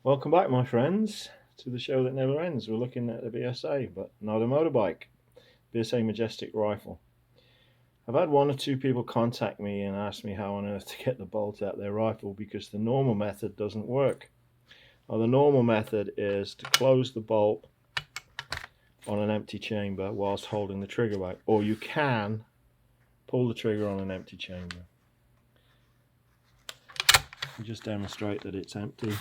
Welcome back, my friends, to the show that never ends. We're looking at a BSA, but not a motorbike. BSA Majestic rifle. I've had one or two people contact me and ask me how on earth to get the bolt out of their rifle because the normal method doesn't work. Now, the normal method is to close the bolt on an empty chamber whilst holding the trigger back, or you can pull the trigger on an empty chamber. You just demonstrate that it's empty.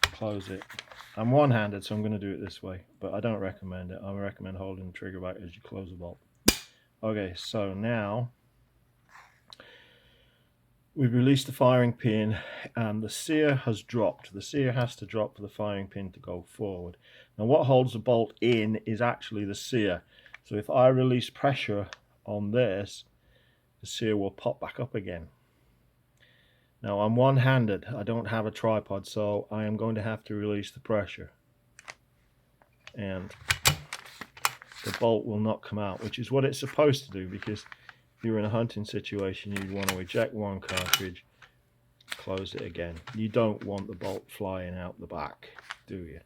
Close it. I'm one-handed, so I'm going to do it this way, but I don't recommend it. I recommend holding the trigger back as you close the bolt. Okay, so now we've released the firing pin and the sear has dropped. The sear has to drop for the firing pin to go forward. Now what holds the bolt in is actually the sear. So if I release pressure on this, the sear will pop back up again. Now I'm one-handed, I don't have a tripod, so I am going to have to release the pressure and the bolt will not come out, which is what it's supposed to do, because if you're in a hunting situation you'd want to eject one cartridge, close it again. You don't want the bolt flying out the back, do you?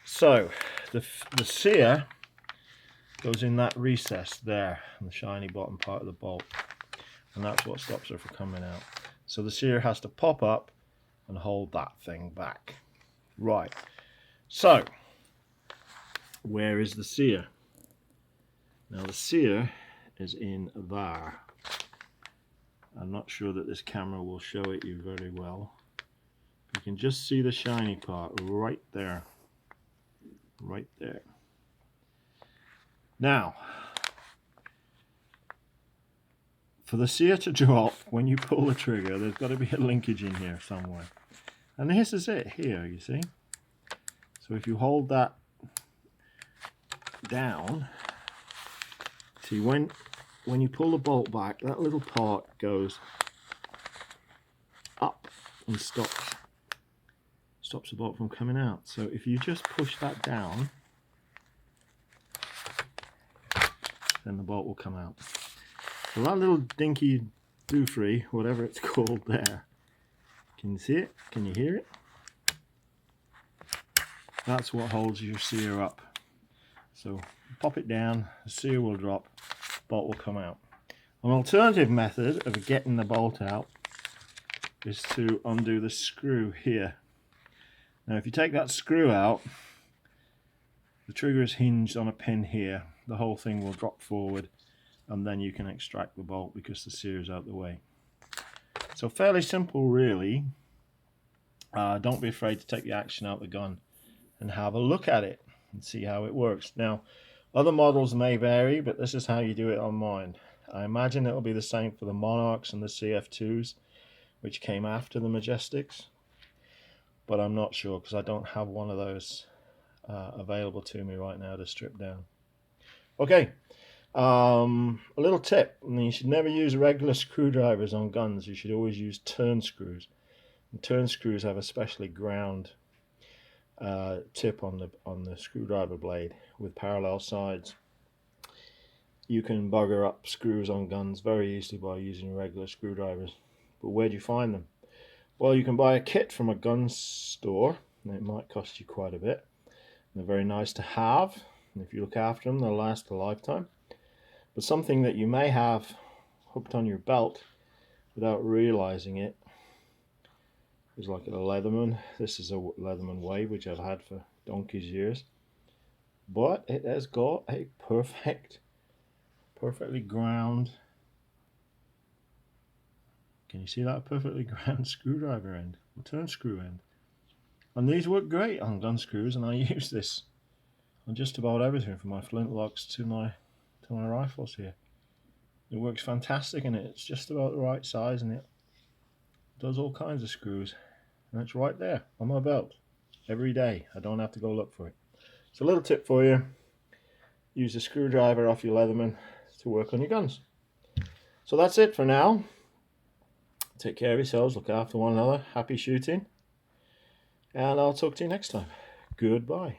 So the sear goes in that recess there, in the shiny bottom part of the bolt, and that's what stops her from coming out. So the sear has to pop up and hold that thing back. Right, so where is the sear? Now the sear is in there. I'm not sure that this camera will show it you very well. You can just see the shiny part right there. Right there. Now, for the sear to drop when you pull the trigger, there's got to be a linkage in here somewhere. And this is it here, you see. So if you hold that down, see when you pull the bolt back, that little part goes up and stops the bolt from coming out. So if you just push that down, then the bolt will come out. So that little dinky doofree, whatever it's called there, can you see it? Can you hear it? That's what holds your sear up. So pop it down, the sear will drop, bolt will come out. An alternative method of getting the bolt out is to undo the screw here. Now if you take that screw out, the trigger is hinged on a pin here. The whole thing will drop forward and then you can extract the bolt because the sear is out the way. So fairly simple really. Don't be afraid to take the action out of the gun and have a look at it and see how it works. Now other models may vary, but this is how you do it on mine. I imagine it will be the same for the Monarchs and the CF2s, which came after the Majestics, but I'm not sure because I don't have one of those available to me right now to strip down. Okay, a little tip: you should never use regular screwdrivers on guns. You should always use turn screws. And turn screws have a specially ground tip on the screwdriver blade with parallel sides. You can bugger up screws on guns very easily by using regular screwdrivers. But where do you find them? Well, you can buy a kit from a gun store, and it might cost you quite a bit. They're very nice to have, and if you look after them, they'll last a lifetime. But something that you may have hooked on your belt without realizing it is like a Leatherman. This is a Leatherman Wave, which I've had for donkey's years. But it has got a perfectly ground, can you see that? Perfectly ground screwdriver end, or turn screw end. And these work great on gun screws, and I use this on just about everything from my flintlocks to my rifles here. It works fantastic, and it's just about the right size, and it does all kinds of screws, and it's right there on my belt every day. I don't have to go look for it. So a little tip for you: use a screwdriver off your Leatherman to work on your guns. So that's it for now. Take care of yourselves, look after one another, happy shooting, and I'll talk to you next time. Goodbye.